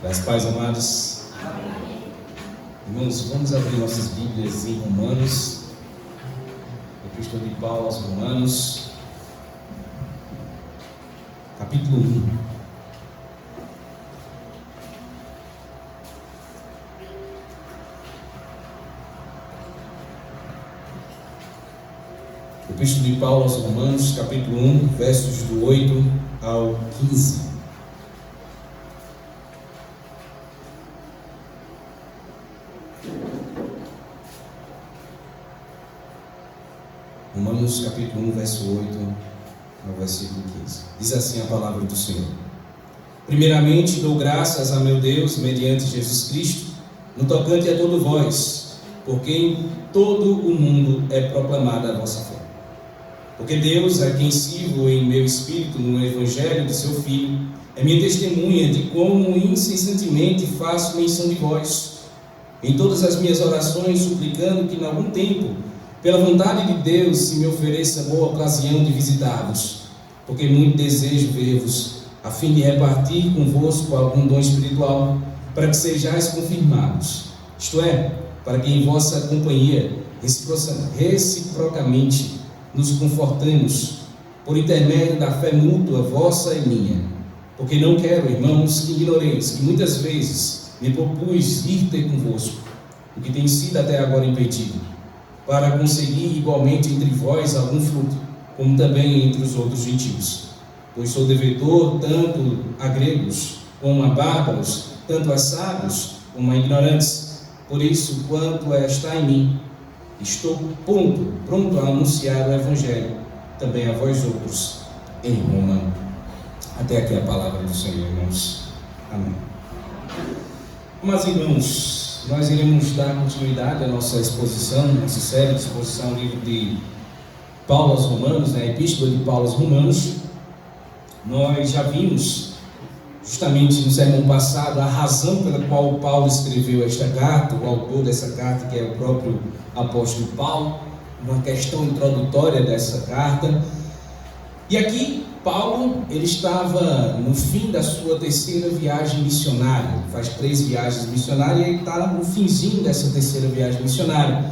Das pais amados. Irmãos, vamos abrir nossas Bíblias em Romanos, Epístola de Paulo aos Romanos, capítulo 1. Epístola de Paulo aos Romanos, capítulo 1, versos do 8 ao 15. Romanos capítulo 1, verso 8 ao versículo 15. Diz assim a palavra do Senhor: Primeiramente dou graças a meu Deus, mediante Jesus Cristo, no tocante a todo vós, por quem todo o mundo é proclamada a vossa fé. Porque Deus, a quem sirvo em meu espírito no Evangelho de seu Filho, é minha testemunha de como incessantemente faço menção de vós, em todas as minhas orações, suplicando que, em algum tempo, pela vontade de Deus, se me ofereça boa ocasião de visitar-vos, porque muito desejo ver-vos, a fim de repartir convosco algum dom espiritual, para que sejais confirmados, isto é, para que em vossa companhia reciprocamente nos confortemos, por intermédio da fé mútua vossa e minha. Porque não quero, irmãos, que ignoreis que muitas vezes me propus ir ter convosco, o que tem sido até agora impedido, para conseguir igualmente entre vós algum fruto, como também entre os outros gentios. Pois sou devedor tanto a gregos como a bárbaros, tanto a sábios como a ignorantes. Por isso, quanto está em mim, estou pronto a anunciar o Evangelho também a vós outros em Roma. Até aqui a palavra do Senhor, irmãos. Amém. Mas, irmãos, nós iremos dar continuidade à nossa exposição, nossa série de exposição ao livro de Paulo aos Romanos, a Epístola de Paulo aos Romanos. Nós já vimos, justamente no sermão passado, a razão pela qual Paulo escreveu esta carta, o autor dessa carta, que é o próprio apóstolo Paulo, uma questão introdutória dessa carta. E aqui, Paulo, ele estava no fim da sua terceira viagem missionária, faz 3 viagens missionárias, e ele está no finzinho dessa terceira viagem missionária,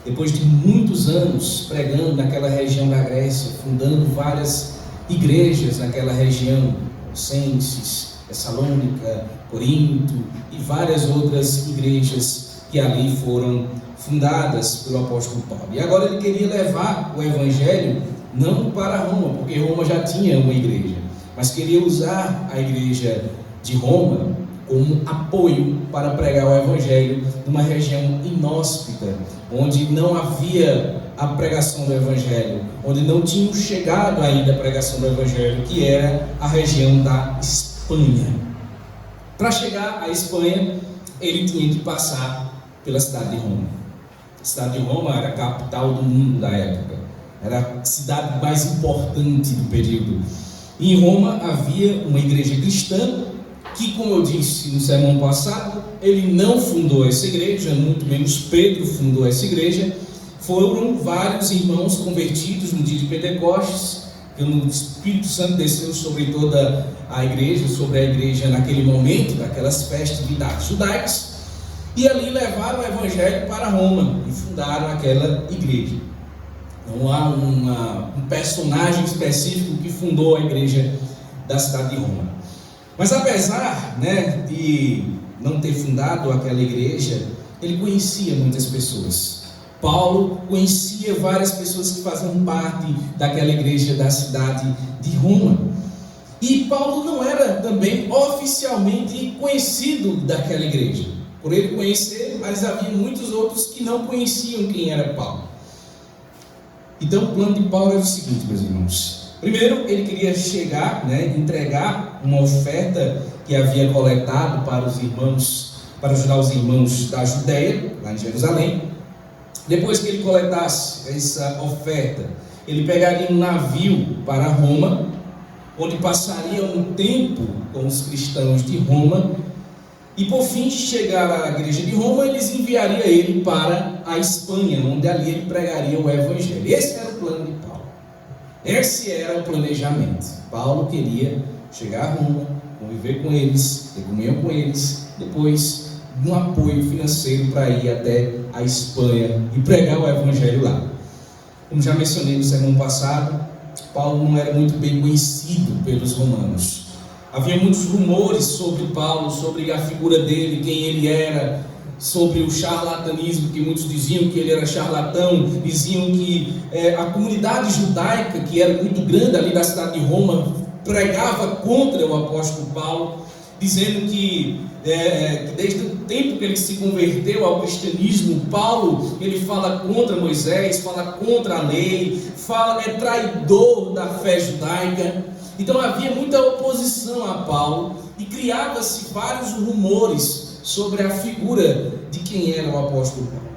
depois de muitos anos pregando naquela região da Grécia, fundando várias igrejas naquela região, Colossenses, Tessalônica, Corinto e várias outras igrejas que ali foram fundadas pelo apóstolo Paulo. E agora ele queria levar o evangelho não para Roma, porque Roma já tinha uma igreja, mas queria usar a igreja de Roma como apoio para pregar o evangelho numa região inóspita, onde não havia a pregação do evangelho, onde não tinha chegado ainda a pregação do evangelho, que era a região da Espanha. Para chegar à Espanha, ele tinha que passar pela cidade de Roma. A cidade de Roma era a capital do mundo da época, era a cidade mais importante do período. E em Roma havia uma igreja cristã que, como eu disse no sermão passado, ele não fundou essa igreja, muito menos Pedro fundou essa igreja. Foram vários irmãos convertidos no dia de Pentecostes, que o Espírito Santo desceu sobre toda a igreja, sobre a igreja naquele momento, daquelas festividades judaicas, e ali levaram o evangelho para Roma e fundaram aquela igreja. Não há um personagem específico que fundou a igreja da cidade de Roma. Mas apesar, de não ter fundado aquela igreja, ele conhecia muitas pessoas. Paulo conhecia várias pessoas que faziam parte daquela igreja da cidade de Roma. E Paulo não era também oficialmente conhecido daquela igreja. Por ele conhecer, mas havia muitos outros que não conheciam quem era Paulo. Então o plano de Paulo era o seguinte, meus irmãos. Primeiro, ele queria chegar, entregar uma oferta que havia coletado para os irmãos, para ajudar os irmãos da Judéia, lá em Jerusalém. Depois que ele coletasse essa oferta, ele pegaria um navio para Roma, onde passaria um tempo com os cristãos de Roma, e por fim de chegar à igreja de Roma, eles enviariam ele para a Espanha, onde ali ele pregaria o evangelho. Esse era o plano de Paulo. Esse era o planejamento. Paulo queria chegar a Roma, conviver com eles, ter comunhão com eles, depois um apoio financeiro para ir até a Espanha e pregar o Evangelho lá. Como já mencionei no sermão passado, Paulo não era muito bem conhecido pelos romanos. Havia muitos rumores sobre Paulo, sobre a figura dele, quem ele era, sobre o charlatanismo, que muitos diziam que ele era charlatão, diziam que a comunidade judaica, que era muito grande ali da cidade de Roma, pregava contra o apóstolo Paulo, dizendo que desde o tempo que ele se converteu ao cristianismo, Paulo, ele fala contra Moisés, fala contra a lei, é traidor da fé judaica. Então havia muita oposição a Paulo e criava-se vários rumores sobre a figura de quem era o apóstolo Paulo.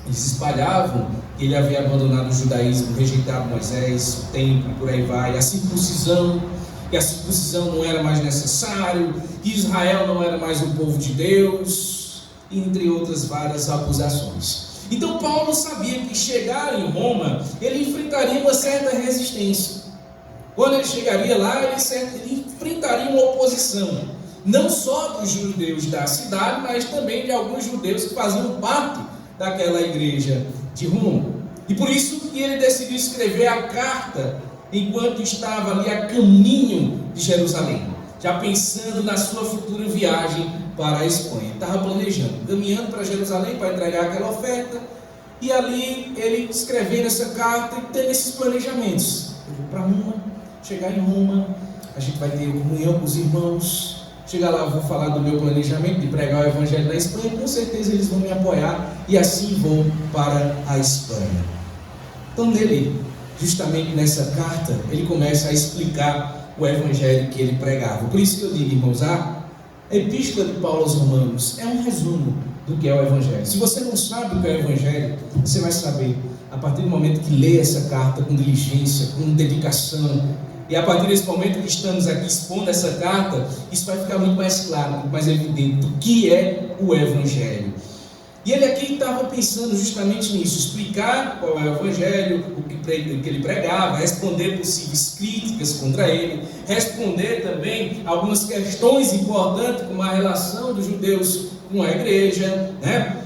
Eles espalhavam que ele havia abandonado o judaísmo, rejeitado Moisés, o templo, por aí vai, a circuncisão, que a circuncisão não era mais necessário, que Israel não era mais o povo de Deus, entre outras várias acusações. Então Paulo sabia que chegar em Roma, ele enfrentaria uma certa resistência. Quando ele chegaria lá, ele enfrentaria uma oposição, não só dos judeus da cidade, mas também de alguns judeus que faziam parte daquela igreja de Roma. E por isso que ele decidiu escrever a carta enquanto estava ali a caminho de Jerusalém, já pensando na sua futura viagem para a Espanha. Estava planejando, caminhando para Jerusalém para entregar aquela oferta, e ali ele escrevendo essa carta e tendo esses planejamentos. Eu vou para Roma, chegar em Roma, a gente vai ter comunhão com os irmãos, chegar lá, eu vou falar do meu planejamento de pregar o Evangelho na Espanha, com certeza eles vão me apoiar, e assim vou para a Espanha. Então justamente nessa carta, ele começa a explicar o Evangelho que ele pregava. Por isso que eu digo, irmãos, a Epístola de Paulo aos Romanos é um resumo do que é o Evangelho. Se você não sabe o que é o Evangelho, você vai saber a partir do momento que lê essa carta com diligência, com dedicação, e a partir desse momento que estamos aqui expondo essa carta, isso vai ficar muito mais claro, muito mais evidente do que é o Evangelho. E ele aqui estava pensando justamente nisso, explicar qual é o Evangelho, o que ele pregava, responder possíveis críticas contra ele, responder também algumas questões importantes, como a relação dos judeus com a igreja, né?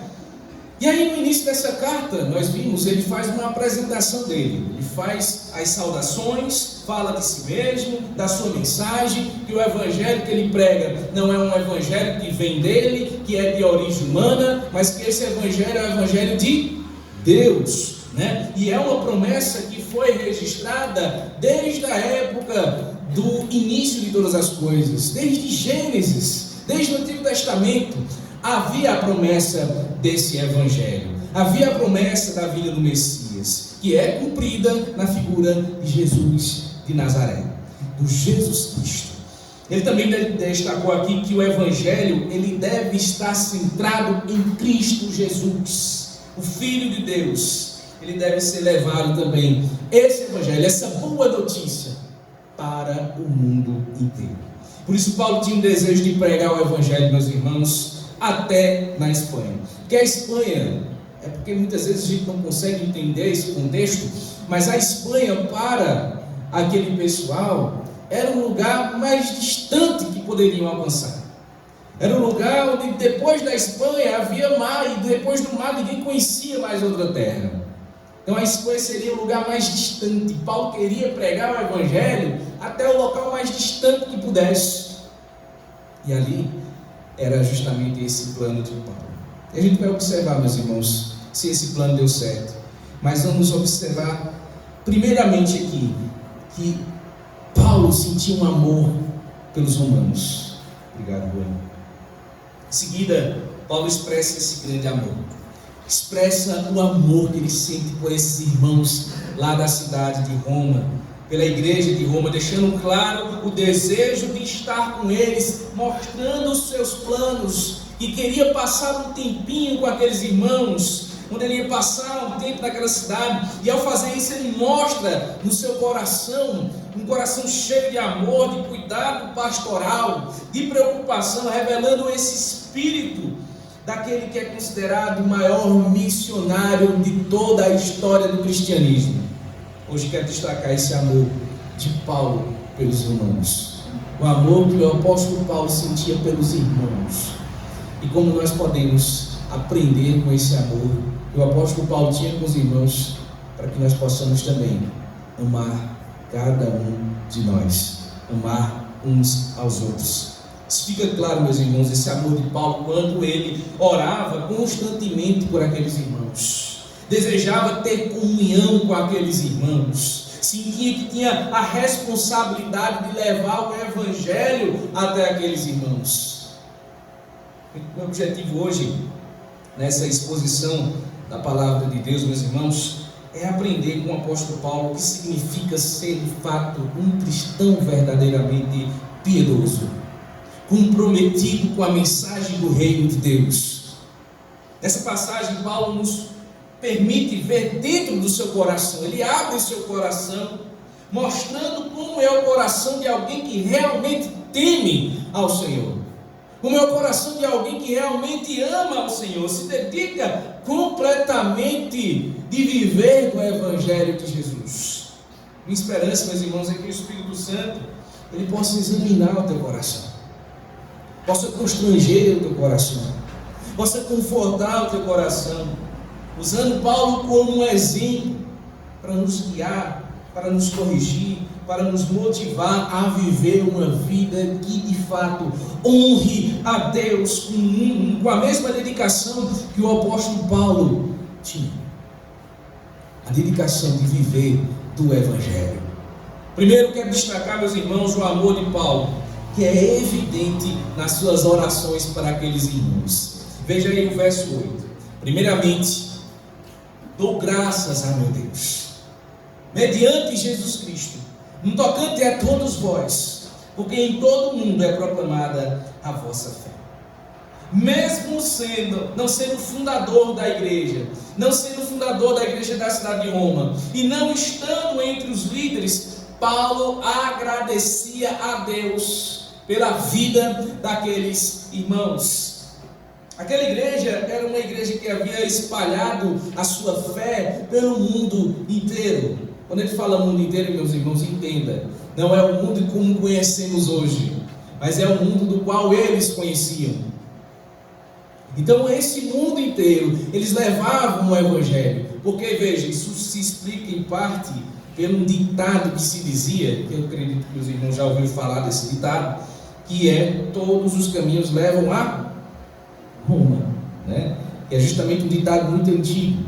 E aí no início dessa carta, nós vimos, ele faz uma apresentação dele, ele faz as saudações, fala de si mesmo, da sua mensagem, que o Evangelho que ele prega não é um Evangelho que vem dele, que é de origem humana, mas que esse Evangelho é o Evangelho de Deus, né? E é uma promessa que foi registrada desde a época do início de todas as coisas, desde Gênesis, desde o Antigo Testamento. Havia a promessa desse Evangelho, havia a promessa da vinda do Messias, que é cumprida na figura de Jesus de Nazaré, do Jesus Cristo. Ele também destacou aqui que o Evangelho ele deve estar centrado em Cristo Jesus, o Filho de Deus. Ele deve ser levado também, esse Evangelho, essa boa notícia, para o mundo inteiro. Por isso Paulo tinha um desejo de pregar o Evangelho, meus irmãos, até na Espanha. Porque a Espanha, é porque muitas vezes a gente não consegue entender esse contexto, mas a Espanha para aquele pessoal era um lugar mais distante que poderiam alcançar. Era um lugar onde depois da Espanha havia mar, e depois do mar ninguém conhecia mais outra terra. Então a Espanha seria o lugar mais distante. Paulo queria pregar o Evangelho até o local mais distante que pudesse. E ali era justamente esse plano de Paulo. E a gente vai observar, meus irmãos, se esse plano deu certo. Mas vamos observar, primeiramente aqui, que Paulo sentia um amor pelos romanos. Obrigado, Juan. Em seguida, Paulo expressa esse grande amor. Expressa o amor que ele sente por esses irmãos lá da cidade de Roma, pela igreja de Roma, deixando claro o desejo de estar com eles, mostrando os seus planos, que queria passar um tempinho com aqueles irmãos, onde ele ia passar um tempo naquela cidade, e ao fazer isso ele mostra no seu coração, um coração cheio de amor, de cuidado pastoral, de preocupação, revelando esse espírito daquele que é considerado o maior missionário de toda a história do cristianismo. Hoje quero destacar esse amor de Paulo pelos romanos. o amor que o apóstolo Paulo sentia pelos irmãos. E como nós podemos aprender com esse amor que o apóstolo Paulo tinha com os irmãos, para que nós possamos também amar cada um de nós, amar uns aos outros. Isso fica claro, meus irmãos, esse amor de Paulo, quando ele orava constantemente por aqueles irmãos, desejava ter comunhão com aqueles irmãos, sentia que tinha a responsabilidade de levar o evangelho até aqueles irmãos. Meu objetivo hoje, nessa exposição da palavra de Deus, meus irmãos, é aprender com o apóstolo Paulo o que significa ser de fato um cristão verdadeiramente piedoso, comprometido com a mensagem do reino de Deus. Nessa passagem, Paulo nos permite ver dentro do seu coração. Ele abre o seu coração, mostrando como é o coração de alguém que realmente teme ao Senhor, como é o coração de alguém que realmente ama ao Senhor, se dedica completamente de viver do Evangelho de Jesus. Minha esperança, meus irmãos, é que o Espírito Santo ele possa examinar o teu coração, possa constranger o teu coração, possa confortar o teu coração, usando Paulo como um exemplo para nos guiar, para nos corrigir, para nos motivar a viver uma vida que de fato honre a Deus com a mesma dedicação que o apóstolo Paulo tinha, a dedicação de viver do Evangelho. Primeiro quero destacar, meus irmãos, o amor de Paulo, que é evidente nas suas orações para aqueles irmãos. Veja aí o verso 8. Primeiramente, dou graças a meu Deus, mediante Jesus Cristo, no tocante a todos vós, porque em todo o mundo é proclamada a vossa fé. Mesmo não sendo fundador da igreja, não sendo fundador da igreja da cidade de Roma, e não estando entre os líderes, Paulo agradecia a Deus pela vida daqueles irmãos. Aquela igreja era uma igreja que havia espalhado a sua fé pelo mundo inteiro. Quando a gente fala mundo inteiro, meus irmãos, entenda, não é o mundo como conhecemos hoje, mas é o mundo do qual eles conheciam. Então esse mundo inteiro, eles levavam o Evangelho, porque veja, isso se explica em parte pelo ditado que se dizia, que eu acredito que os irmãos já ouviram falar desse ditado, que é: todos os caminhos levam a Roma, né? Que é justamente um ditado muito antigo,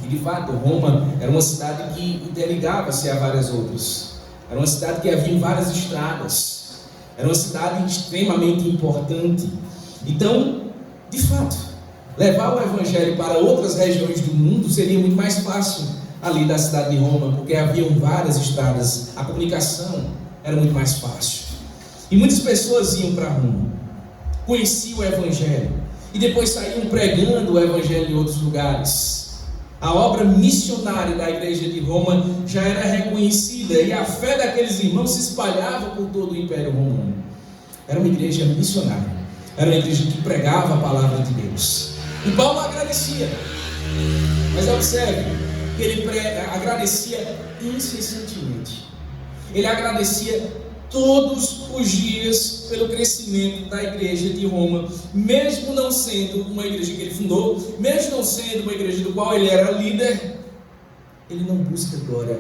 e de fato Roma era uma cidade que interligava-se a várias outras, era uma cidade que havia várias estradas, era uma cidade extremamente importante. Então, de fato, levar o Evangelho para outras regiões do mundo seria muito mais fácil ali da cidade de Roma, porque haviam várias estradas, a comunicação era muito mais fácil. E muitas pessoas iam para Roma, conheciam o Evangelho, e depois saíam pregando o Evangelho em outros lugares. A obra missionária da igreja de Roma já era reconhecida, e a fé daqueles irmãos se espalhava por todo o Império Romano. Era uma igreja missionária, era uma igreja que pregava a palavra de Deus. E Paulo agradecia, mas observe que ele agradecia incessantemente. Ele agradecia todos os dias pelo crescimento da igreja de Roma, mesmo não sendo uma igreja que ele fundou, mesmo não sendo uma igreja do qual ele era líder. Ele não busca glória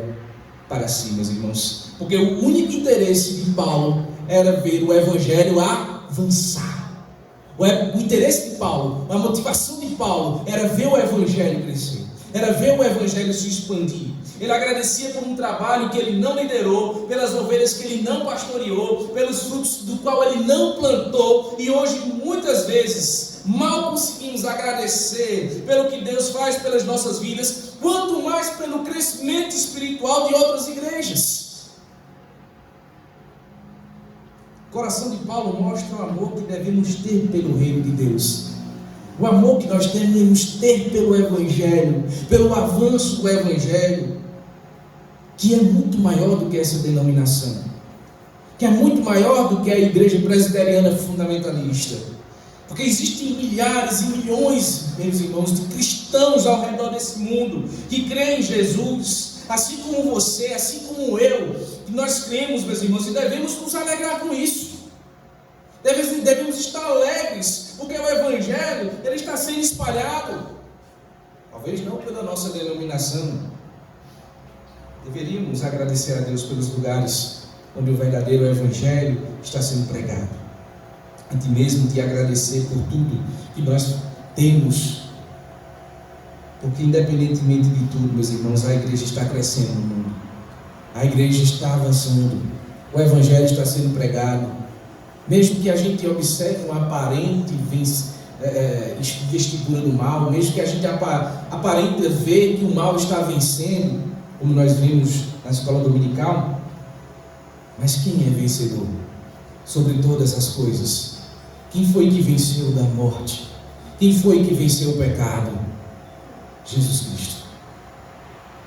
para si, meus irmãos, porque o único interesse de Paulo era ver o Evangelho avançar. O interesse de Paulo, a motivação de Paulo era ver o Evangelho crescer, era ver o Evangelho se expandir. Ele agradecia por um trabalho que ele não liderou, pelas ovelhas que ele não pastoreou, pelos frutos do qual ele não plantou. E hoje, muitas vezes, mal conseguimos agradecer pelo que Deus faz pelas nossas vidas, quanto mais pelo crescimento espiritual de outras igrejas. O coração de Paulo mostra o amor que devemos ter pelo reino de Deus, o amor que nós devemos ter pelo Evangelho, pelo avanço do Evangelho, que é muito maior do que essa denominação, que é muito maior do que a igreja presbiteriana fundamentalista, porque existem milhares e milhões, meus irmãos, de cristãos ao redor desse mundo, que creem em Jesus, assim como você, assim como eu, que nós cremos, meus irmãos, e devemos nos alegrar com isso. Devemos estar alegres, porque o Evangelho, ele está sendo espalhado. Talvez não pela nossa denominação. Deveríamos agradecer a Deus pelos lugares onde o verdadeiro Evangelho está sendo pregado. Antes mesmo de agradecer por tudo que nós temos. Porque independentemente de tudo, meus irmãos, a igreja está crescendo no mundo. A igreja está avançando. O Evangelho está sendo pregado. Mesmo que a gente observe uma aparente investidura do mal, mesmo que a gente aparente ver que o mal está vencendo, como nós vimos na escola dominical, mas quem é vencedor sobre todas as coisas? Quem foi que venceu da morte? Quem foi que venceu o pecado? Jesus Cristo.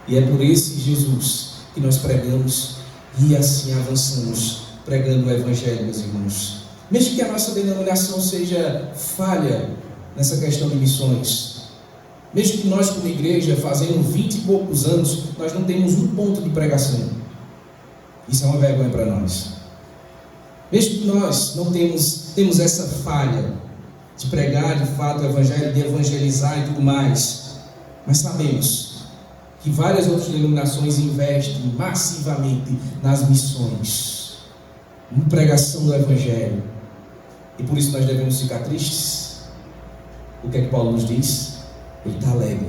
E é por esse Jesus que nós pregamos e assim avançamos pregando o Evangelho, meus irmãos. Mesmo que a nossa denominação seja falha nessa questão de missões, mesmo que nós como igreja, fazendo 20 e poucos anos, nós não temos um ponto de pregação. Isso é uma vergonha para nós. Mesmo que nós não temos essa falha de pregar de fato o Evangelho, de evangelizar e tudo mais, mas sabemos que várias outras denominações investem massivamente nas missões, na pregação do Evangelho, e por isso nós devemos ficar tristes. O que é que Paulo nos diz? Ele está alegre.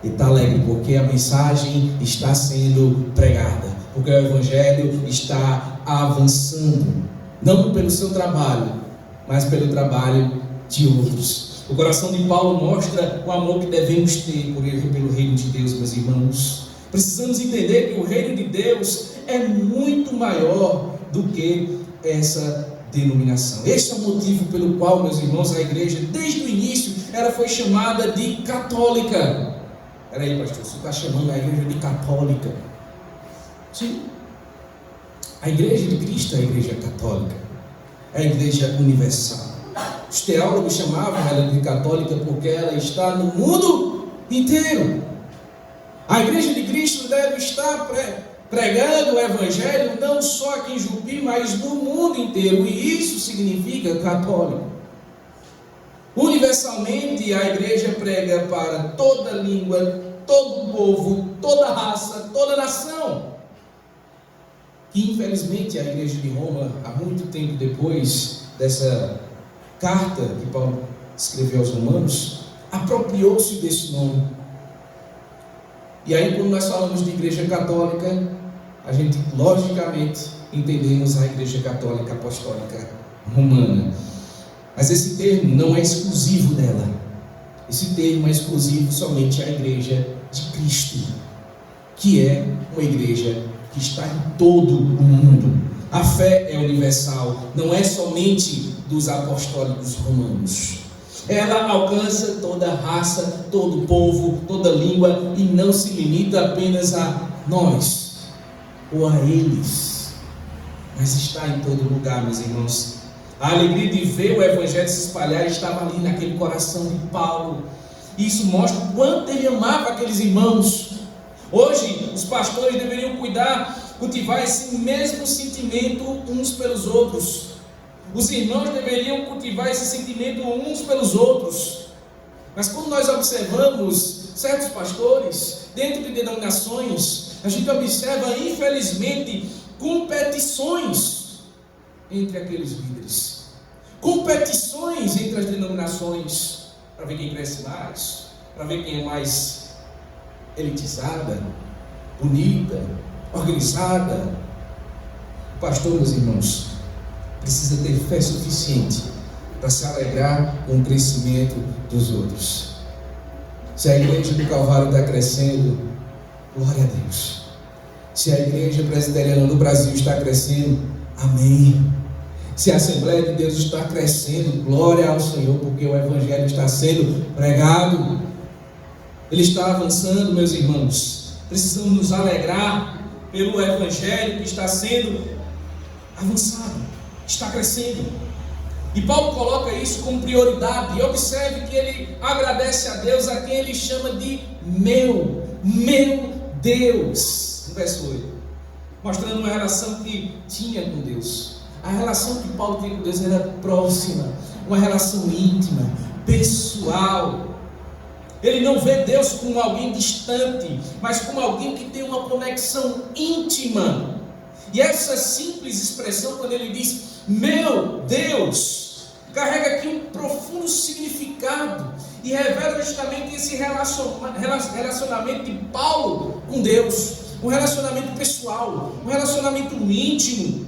Ele está alegre porque a mensagem está sendo pregada, porque o Evangelho está avançando, não pelo seu trabalho, mas pelo trabalho de outros. O coração de Paulo mostra o amor que devemos ter pelo reino de Deus, meus irmãos. Precisamos entender que o reino de Deus é muito maior do que essa denominação. Esse é o motivo pelo qual, meus irmãos, a igreja, desde o início, ela foi chamada de católica. Peraí, pastor, você está chamando a igreja de católica? Sim. A igreja de Cristo é a igreja católica, é a igreja universal. Os teólogos chamavam ela de católica porque ela está no mundo inteiro. A igreja de Cristo deve estar pregando o Evangelho não só aqui em Jupi, mas no mundo inteiro, e isso significa católico. Universalmente, a igreja prega para toda língua, todo povo, toda raça, toda nação. Que infelizmente a igreja de Roma, há muito tempo depois dessa carta que Paulo escreveu aos romanos, apropriou-se desse nome. E aí, quando nós falamos de igreja católica, a gente logicamente entendemos a igreja católica apostólica romana. Mas esse termo não é exclusivo dela. Esse termo é exclusivo somente à igreja de Cristo, que é uma igreja que está em todo o mundo. A fé é universal, não é somente dos apostólicos romanos. Ela alcança toda raça, todo povo, toda língua, e não se limita apenas a nós ou a eles, mas está em todo lugar, meus irmãos. A alegria de ver o Evangelho se espalhar estava ali naquele coração de Paulo. E isso mostra o quanto ele amava aqueles irmãos. Hoje, os pastores deveriam cultivar esse mesmo sentimento uns pelos outros. Os irmãos deveriam cultivar esse sentimento uns pelos outros. Mas quando nós observamos certos pastores, dentro de denominações, a gente observa, infelizmente, competições entre aqueles líderes. Competições entre as denominações, para ver quem cresce mais, para ver quem é mais elitizada, bonita, organizada. O pastor, meus irmãos, precisa ter fé suficiente para se alegrar com o crescimento dos outros. Se a igreja do Calvário está crescendo, glória a Deus. Se a igreja presbiteriana do Brasil está crescendo, amém. Se a Assembleia de Deus está crescendo, glória ao Senhor, porque o Evangelho está sendo pregado. Ele está avançando, meus irmãos. Precisamos nos alegrar pelo Evangelho que está sendo avançado, está crescendo. E Paulo coloca isso como prioridade. E observe que ele agradece a Deus, a quem ele chama de meu Deus, no verso 8, mostrando uma relação que tinha com Deus. A relação que Paulo tinha com Deus era próxima, uma relação íntima, pessoal. Ele não vê Deus como alguém distante, mas como alguém que tem uma conexão íntima. E essa simples expressão, quando ele diz meu Deus, carrega aqui um profundo significado e revela justamente esse relacionamento de Paulo com Deus, um relacionamento pessoal, um relacionamento íntimo.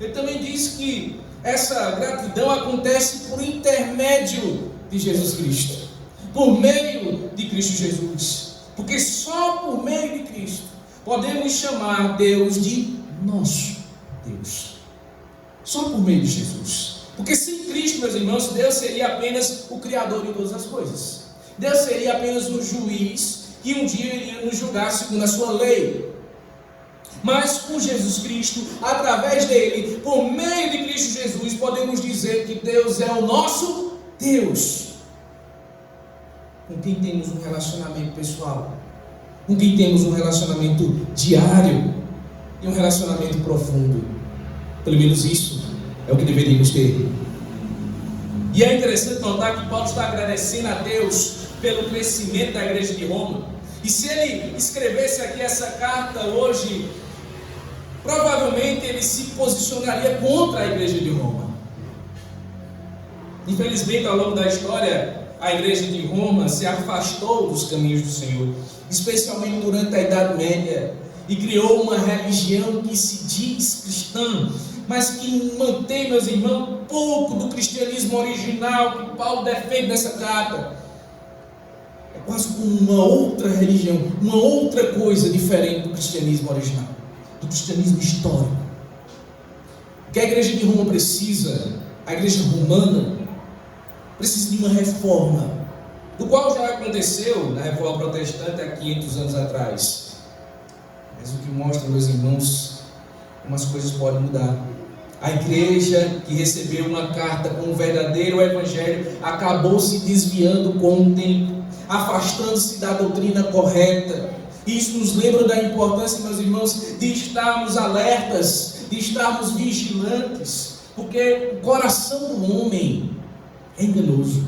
Ele também diz que essa gratidão acontece por intermédio de Jesus Cristo, por meio de Cristo Jesus, porque só por meio de Cristo podemos chamar Deus de nosso Deus, só por meio de Jesus. Porque sem Cristo, meus irmãos, Deus seria apenas o Criador de todas as coisas. Deus seria apenas um juiz que um dia iria nos julgar segundo a sua lei. Mas com Jesus Cristo, através dele, por meio de Cristo Jesus, podemos dizer que Deus é o nosso Deus, com quem temos um relacionamento pessoal, com quem temos um relacionamento diário e um relacionamento profundo. Pelo menos isso é o que deveríamos ter. E é interessante notar que Paulo está agradecendo a Deus pelo crescimento da igreja de Roma. E se ele escrevesse aqui essa carta hoje, provavelmente ele se posicionaria contra a igreja de Roma. Infelizmente, ao longo da história, a igreja de Roma se afastou dos caminhos do Senhor, especialmente durante a Idade Média, e criou uma religião que se diz cristã, mas que mantém, meus irmãos, pouco do cristianismo original que Paulo defende nessa carta. É quase como uma outra religião, uma outra coisa diferente do cristianismo original, do cristianismo histórico. O que a igreja de Roma precisa, a igreja romana, precisa de uma reforma, do qual já aconteceu na Reforma Protestante há 500 anos atrás. Mas o que mostra, meus irmãos, umas coisas podem mudar. A igreja que recebeu uma carta com o verdadeiro evangelho acabou se desviando com o tempo, afastando-se da doutrina correta. Isso nos lembra da importância, meus irmãos, de estarmos alertas, de estarmos vigilantes, porque o coração do homem é enganoso,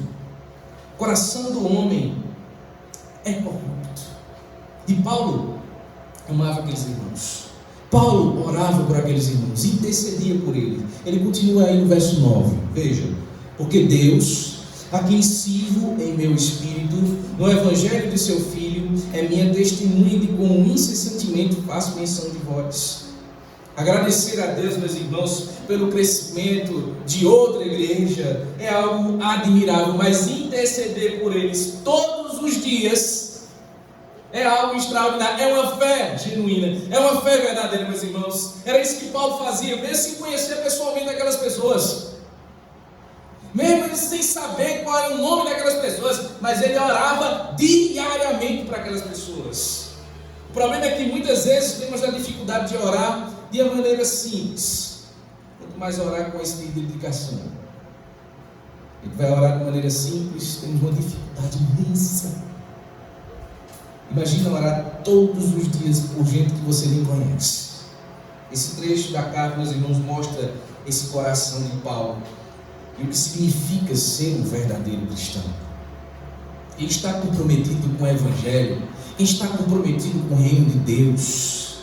o coração do homem é corrupto. E Paulo amava aqueles irmãos. Paulo orava por aqueles irmãos, intercedia por eles. Ele continua aí no verso 9, veja: porque Deus, a quem sirvo em meu espírito, no evangelho de seu Filho, é minha testemunha de como incessantemente faço menção de vós. Agradecer a Deus, meus irmãos, pelo crescimento de outra igreja é algo admirável, mas interceder por eles todos os dias é algo extraordinário, é uma fé genuína, é uma fé verdadeira, meus irmãos. Era isso que Paulo fazia, mesmo sem conhecer pessoalmente aquelas pessoas, mesmo sem saber qual era o nome daquelas pessoas, mas ele orava diariamente para aquelas pessoas. O problema é que muitas vezes temos a dificuldade de orar de uma maneira simples. Quanto mais orar com esse tipo de dedicação, ele vai orar de maneira simples, temos uma dificuldade imensa. Imagina orar todos os dias por gente que você nem conhece. Esse trecho da carta, meus irmãos, mostra esse coração de Paulo e o que significa ser um verdadeiro cristão. Ele está comprometido com o evangelho, ele está comprometido com o reino de Deus,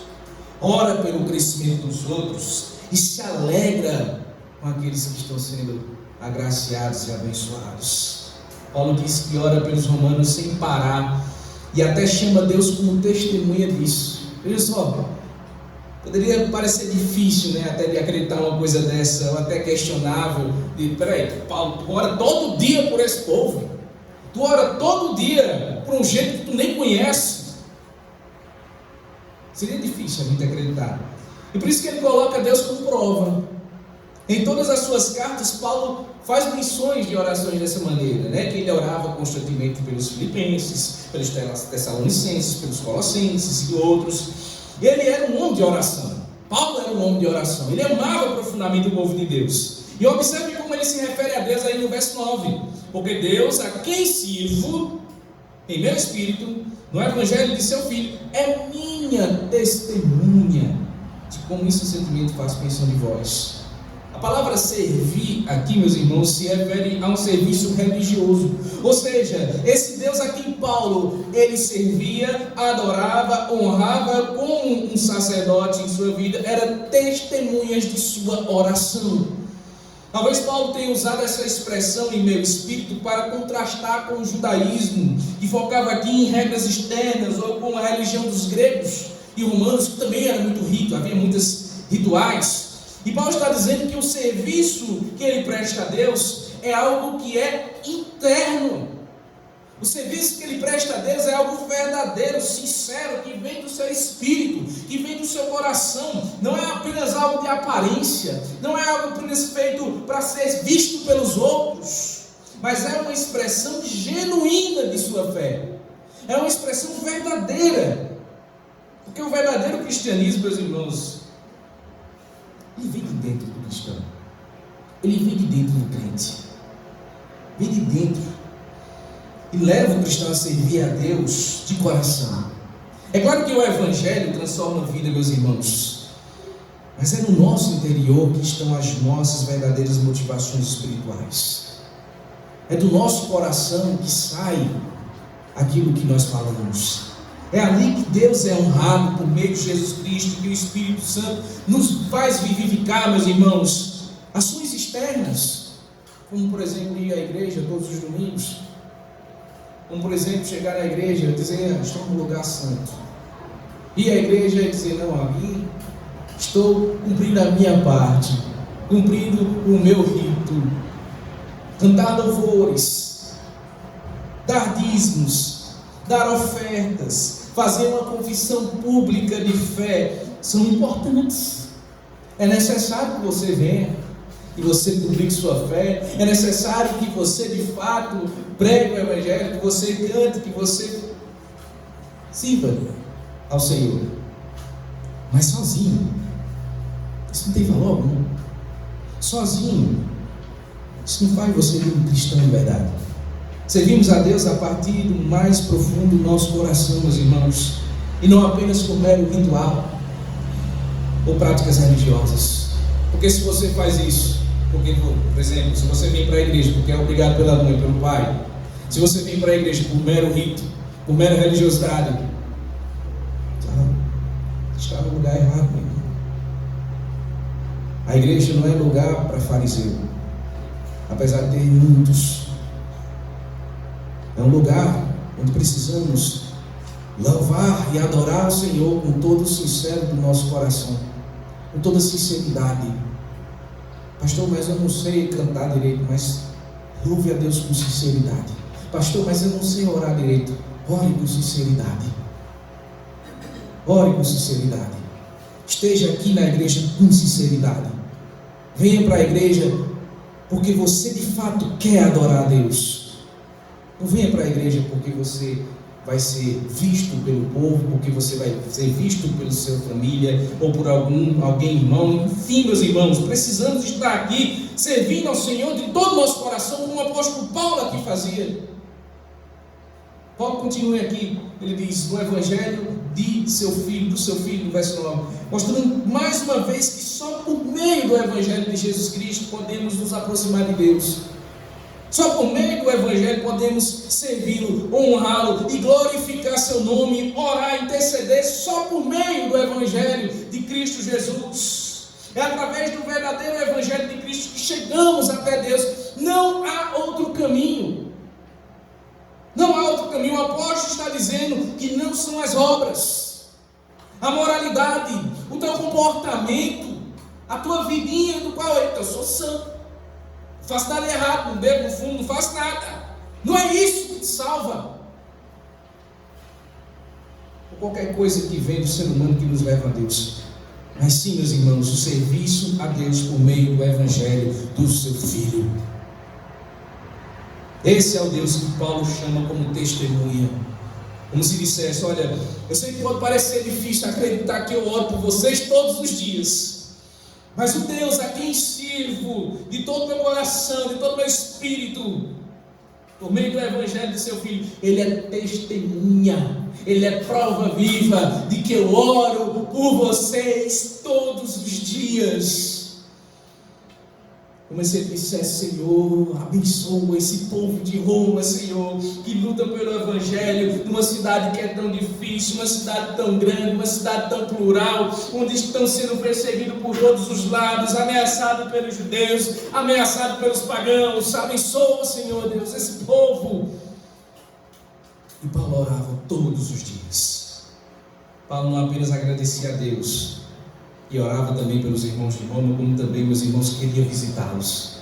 ora pelo crescimento dos outros e se alegra com aqueles que estão sendo agraciados e abençoados. Paulo diz que ora pelos romanos sem parar e até chama Deus como testemunha disso. Veja só, poderia parecer difícil, né, até de acreditar uma coisa dessa, ou até questionável. Peraí, Paulo, tu ora todo dia por esse povo? Tu ora todo dia por um jeito que tu nem conhece? Seria difícil a gente acreditar. E por isso que ele coloca Deus como prova. Em todas as suas cartas, Paulo faz menções de orações dessa maneira, né? Que ele orava constantemente pelos filipenses, pelos tessalonicenses, pelos colossenses e outros. Ele era um homem de oração. Paulo era um homem de oração. Ele amava profundamente o povo de Deus. E observe como ele se refere a Deus aí no verso 9. Porque Deus, a quem sirvo, em meu espírito, no evangelho de seu Filho, é minha testemunha de como esse sentimento faz pensão de vós. A palavra servir aqui, meus irmãos, se refere a um serviço religioso. Ou seja, esse Deus a quem Paulo, ele servia, adorava, honrava como um sacerdote em sua vida, era testemunhas de sua oração. Talvez Paulo tenha usado essa expressão em meu espírito para contrastar com o judaísmo, que focava aqui em regras externas, ou com a religião dos gregos e romanos, que também era muito rito, havia muitos rituais. E Paulo está dizendo que o serviço que ele presta a Deus é algo que é interno. O serviço que ele presta a Deus é algo verdadeiro, sincero, que vem do seu espírito, que vem do seu coração. Não é apenas algo de aparência, não é algo apenas feito para ser visto pelos outros, mas é uma expressão genuína de sua fé. É uma expressão verdadeira. Porque o verdadeiro cristianismo, meus irmãos, ele vem de dentro do cristão. Ele vem de dentro do crente. Vem de dentro. E leva o cristão a servir a Deus de coração. É claro que o evangelho transforma a vida, meus irmãos. Mas é no nosso interior que estão as nossas verdadeiras motivações espirituais. É do nosso coração que sai aquilo que nós falamos. É ali que Deus é honrado por meio de Jesus Cristo, que o Espírito Santo nos faz vivificar, meus irmãos, ações externas, como por exemplo ir à igreja todos os domingos, como por exemplo chegar à igreja e dizer, estou no lugar santo, ir à igreja e dizer, não, aqui estou cumprindo a minha parte, cumprindo o meu rito, cantar louvores, dar dízimos, dar ofertas, fazer uma confissão pública de fé, são importantes. É necessário que você venha, que você publique sua fé, é necessário que você de fato pregue o evangelho, que você cante, que você sirva ao Senhor. Mas sozinho, isso não tem valor algum. Sozinho, isso não faz você um cristão de verdade. Servimos a Deus a partir do mais profundo do nosso coração, meus irmãos, e não apenas por mero ritual ou práticas religiosas. Porque se você faz isso, porque, por exemplo, se você vem para a igreja porque é obrigado pela mãe, pelo pai, se você vem para a igreja por mero rito, por mera religiosidade, está no lugar errado, meu irmão. A igreja não é lugar para fariseu, apesar de ter muitos. É um lugar onde precisamos louvar e adorar o Senhor com todo o sincero do nosso coração, com toda a sinceridade. Pastor, mas eu não sei cantar direito, mas louve a Deus com sinceridade. Pastor, mas eu não sei orar direito. Ore com sinceridade. Ore com sinceridade. Esteja aqui na igreja com sinceridade. Venha para a igreja porque você de fato quer adorar a Deus. Não venha para a igreja porque você vai ser visto pelo povo, porque você vai ser visto pela sua família, ou por alguém irmão. Enfim, meus irmãos, precisamos estar aqui servindo ao Senhor de todo o nosso coração, como o apóstolo Paulo aqui fazia. Paulo continua aqui, ele diz, no evangelho de seu filho, do seu filho, no verso 9, mostrando mais uma vez que só por meio do evangelho de Jesus Cristo podemos nos aproximar de Deus. Só por meio do evangelho podemos servi-lo, honrá-lo e glorificar seu nome, orar, interceder, só por meio do evangelho de Cristo Jesus. É através do verdadeiro evangelho de Cristo que chegamos até Deus. Não há outro caminho. Não há outro caminho. O apóstolo está dizendo que não são as obras, a moralidade, o teu comportamento, a tua vidinha do qual eu sou santo. Não faço nada errado, não bebo, não fumo, não faço nada. Não é isso que te salva. Ou qualquer coisa que vem do ser humano que nos leva a Deus. Mas sim, meus irmãos, o serviço a Deus por meio do evangelho do seu Filho. Esse é o Deus que Paulo chama como testemunha. Como se dissesse, olha, eu sei que pode parecer difícil acreditar que eu oro por vocês todos os dias. Mas o Deus a quem sirvo de todo o meu coração, de todo o meu espírito, por meio do evangelho do seu Filho. Ele é testemunha, ele é prova viva de que eu oro por vocês todos os dias. Como se ele dissesse: Senhor, abençoa esse povo de Roma, Senhor, que luta pelo evangelho, numa cidade que é tão difícil, uma cidade tão grande, uma cidade tão plural, onde estão sendo perseguidos por todos os lados, ameaçados pelos judeus, ameaçados pelos pagãos. Abençoa, Senhor Deus, esse povo. E Paulo orava todos os dias. Paulo não apenas agradecia a Deus e orava também pelos irmãos de Roma, como também meus irmãos queriam visitá-los.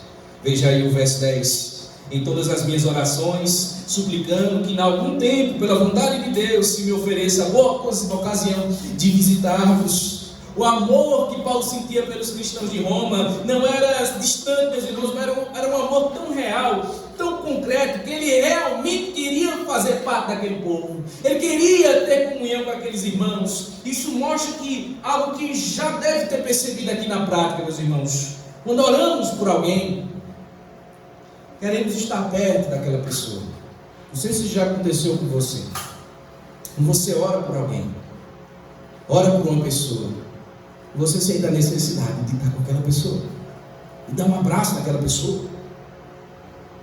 Veja aí o verso 10: em todas as minhas orações, suplicando que em algum tempo, pela vontade de Deus, se me ofereça a boa ocasião de visitar-vos. O amor que Paulo sentia pelos cristãos de Roma não era distante, meus irmãos, mas era um amor tão real, tão concreto, que ele realmente queria fazer parte daquele povo. Ele queria ter comunhão com aqueles irmãos. Isso mostra que algo que já deve ter percebido aqui na prática, meus irmãos. Quando oramos por alguém, queremos estar perto daquela pessoa. Não sei se já aconteceu com você. Quando você ora por alguém, ora por uma pessoa, você sente a necessidade de estar com aquela pessoa e dar um abraço naquela pessoa.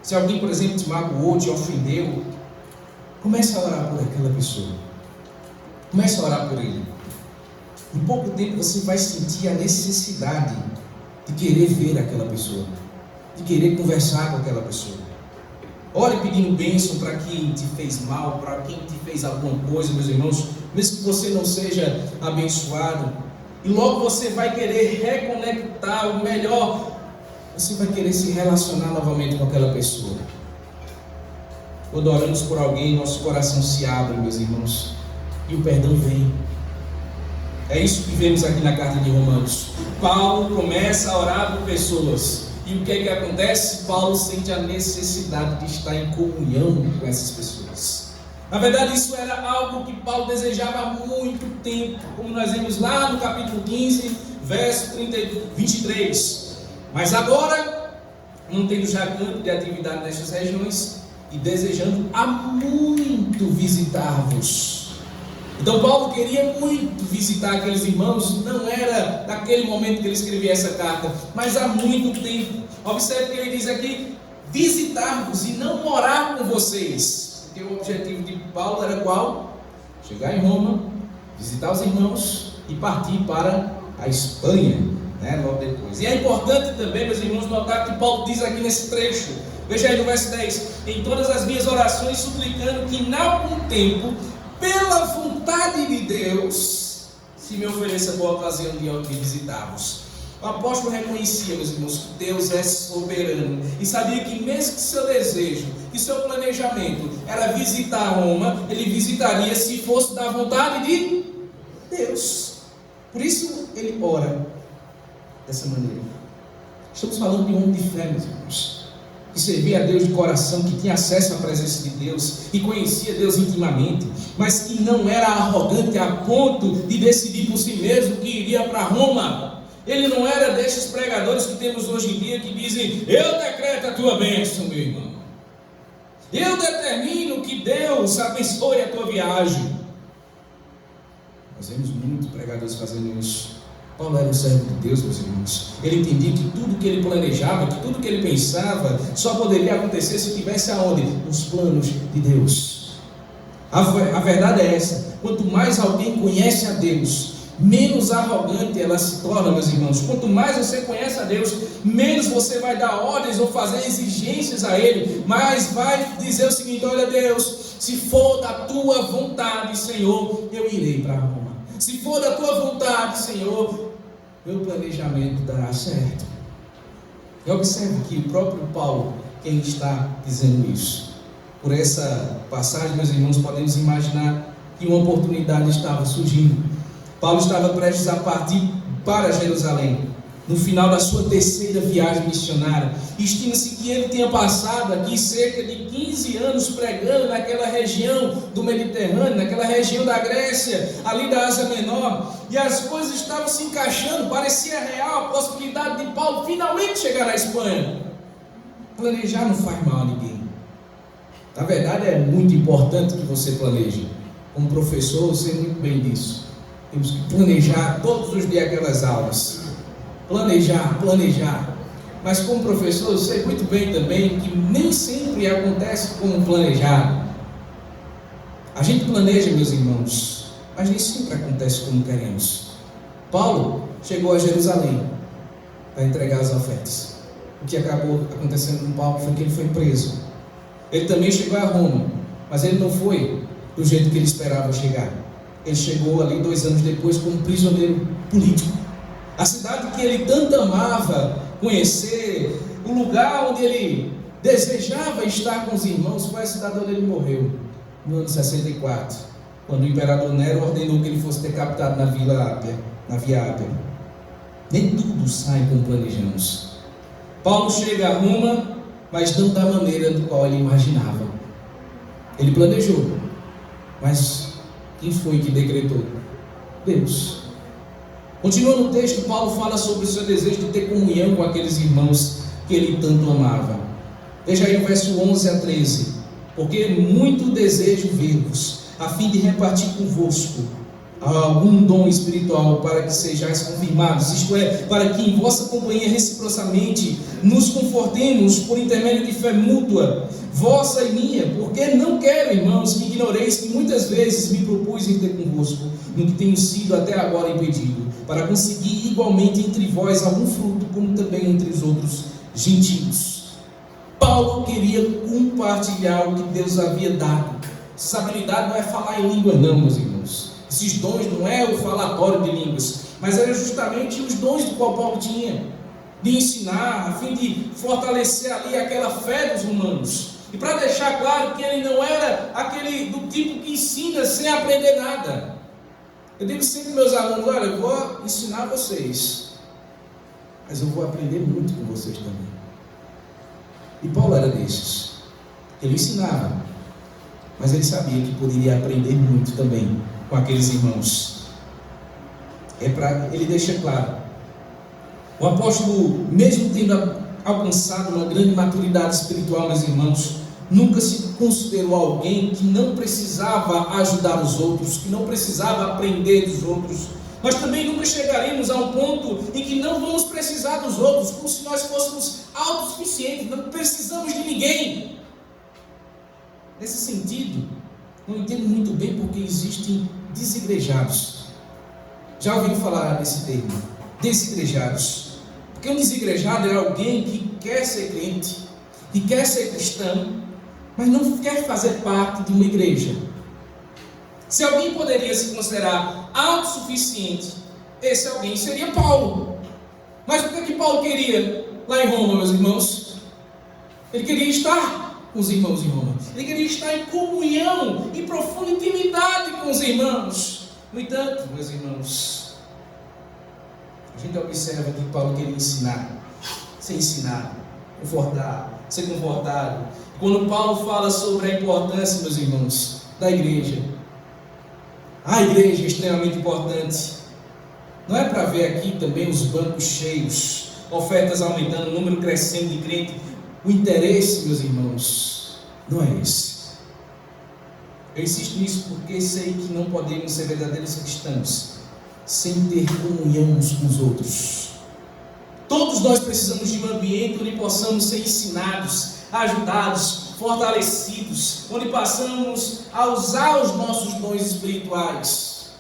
Se alguém, por exemplo, te magoou, te ofendeu, comece a orar por aquela pessoa. Comece a orar por ele. Em pouco tempo você vai sentir a necessidade de querer ver aquela pessoa, de querer conversar com aquela pessoa. Ore pedindo bênção para quem te fez mal, para quem te fez alguma coisa, meus irmãos, mesmo que você não seja abençoado. E logo você vai querer reconectar o melhor. Você vai querer se relacionar novamente com aquela pessoa. Quando oramos por alguém, nosso coração se abre, meus irmãos, e o perdão vem. É isso que vemos aqui na carta de Romanos. Paulo começa a orar por pessoas. E o que é que acontece? Paulo sente a necessidade de estar em comunhão com essas pessoas. Na verdade, isso era algo que Paulo desejava há muito tempo, como nós vimos lá no capítulo 15, verso 23. Mas agora, não tendo já campo de atividade nessas regiões, e desejando há muito visitar-vos. Então Paulo queria muito visitar aqueles irmãos. Não era naquele momento que ele escrevia essa carta, mas há muito tempo. Observe que ele diz aqui: visitar-vos e não morar com vocês. Porque o objetivo de Paulo era qual? Chegar em Roma, visitar os irmãos e partir para a Espanha, logo depois. E é importante também, meus irmãos, notar que Paulo diz aqui nesse trecho, veja aí no verso 10: em todas as minhas orações, suplicando que em algum tempo, pela vontade de Deus, se me ofereça boa ocasião de visitar-vos. O apóstolo reconhecia, meus irmãos, que Deus é soberano e sabia que mesmo que seu desejo, que seu planejamento era visitar Roma, ele visitaria se fosse da vontade de Deus. Por isso ele ora dessa maneira. Estamos falando de um homem de fé, meus irmãos, que servia a Deus de coração, que tinha acesso à presença de Deus e conhecia Deus intimamente, mas que não era arrogante a ponto de decidir por si mesmo que iria para Roma. Ele não era desses pregadores que temos hoje em dia que dizem: eu decreto a tua bênção, meu irmão, eu determino que Deus abençoe a tua viagem. Nós vemos muitos pregadores fazendo isso. Paulo era um servo de Deus, meus irmãos. Ele entendia que tudo que ele planejava, que tudo que ele pensava, só poderia acontecer se tivesse aonde? Nos planos de Deus. A verdade é essa: quanto mais alguém conhece a Deus, menos arrogante ela se torna, meus irmãos. Quanto mais você conhece a Deus, menos você vai dar ordens ou fazer exigências a Ele, mas vai dizer o seguinte: olha, Deus, se for da tua vontade, Senhor, eu irei para Roma. Se for da tua vontade, Senhor, meu planejamento dará certo. E observe que o próprio Paulo, quem está dizendo isso. Por essa passagem, meus irmãos, podemos imaginar que uma oportunidade estava surgindo. Paulo estava prestes a partir para Jerusalém, no final da sua terceira viagem missionária. Estima-se que ele tinha passado aqui cerca de 15 anos pregando naquela região do Mediterrâneo, naquela região da Grécia, ali da Ásia Menor, e as coisas estavam se encaixando. Parecia real a possibilidade de Paulo finalmente chegar na Espanha. Planejar não faz mal a ninguém. Na verdade, é muito importante que você planeje. Como professor, eu sei muito bem disso. Temos que planejar todos os dias aquelas aulas. Planejar. Mas como professor, eu sei muito bem também que nem sempre acontece como planejado. A gente planeja, meus irmãos, mas nem sempre acontece como queremos. Paulo chegou a Jerusalém para entregar as ofertas. O que acabou acontecendo com Paulo foi que ele foi preso. Ele também chegou a Roma, mas ele não foi do jeito que ele esperava chegar. Ele chegou ali 2 anos depois como prisioneiro político. A cidade que ele tanto amava conhecer, o lugar onde ele desejava estar com os irmãos, foi a cidade onde ele morreu, no ano 64, quando o imperador Nero ordenou que ele fosse decapitado na Via Ápia. Nem tudo sai como planejamos. Paulo chega a Roma, mas não da maneira do qual ele imaginava. Ele planejou, mas quem foi que decretou? Deus. Continuando o texto, Paulo fala sobre o seu desejo de ter comunhão com aqueles irmãos que ele tanto amava. Veja aí o verso 11 a 13. Porque muito desejo ver-vos, a fim de repartir convosco algum dom espiritual, para que sejais confirmados, isto é, para que em vossa companhia reciprocamente nos confortemos por intermédio de fé mútua, vossa e minha, porque não quero, irmãos, que ignoreis que muitas vezes me propus em ter convosco, no que tenho sido até agora impedido, para conseguir igualmente entre vós algum fruto, como também entre os outros gentios. Paulo queria compartilhar o que Deus havia dado. Essa habilidade não é falar em língua não, meus irmãos. Esses dons não é o falatório de línguas, mas eram justamente os dons do qual Paulo tinha, de ensinar, a fim de fortalecer ali aquela fé dos romanos. E para deixar claro que ele não era aquele do tipo que ensina sem aprender nada. Eu digo sempre aos meus alunos, olha, eu vou ensinar vocês, mas eu vou aprender muito com vocês também. E Paulo era desses. Ele ensinava, mas ele sabia que poderia aprender muito também com aqueles irmãos. Ele deixa claro. O apóstolo, mesmo tendo alcançado uma grande maturidade espiritual, meus irmãos, nunca se considerou alguém que não precisava ajudar os outros, que não precisava aprender dos outros. Nós também nunca chegaremos a um ponto em que não vamos precisar dos outros, como se nós fôssemos autossuficientes, não precisamos de ninguém. Nesse sentido, não entendo muito bem porque existem desigrejados. Já ouviram falar desse termo? Desigrejados. Porque um desigrejado é alguém que quer ser crente, que quer ser cristão, mas não quer fazer parte de uma igreja. Se alguém poderia se considerar autossuficiente, esse alguém seria Paulo. Mas o que Paulo queria lá em Roma, meus irmãos? Ele queria estar com os irmãos em Roma. Ele queria estar em comunhão, em profunda intimidade com os irmãos. No entanto, meus irmãos, a gente observa que Paulo queria ensinar, ser ensinado, ser confortado. Quando Paulo fala sobre a importância, meus irmãos, da igreja, a igreja é extremamente importante. Não é para ver aqui também os bancos cheios, ofertas aumentando, o número crescendo de crentes. O interesse, meus irmãos, não é esse. Eu insisto nisso porque sei que não podemos ser verdadeiros cristãos sem ter comunhão uns com os outros. Todos nós precisamos de um ambiente onde possamos ser ensinados, ajudados, fortalecidos, onde passamos a usar os nossos dons espirituais.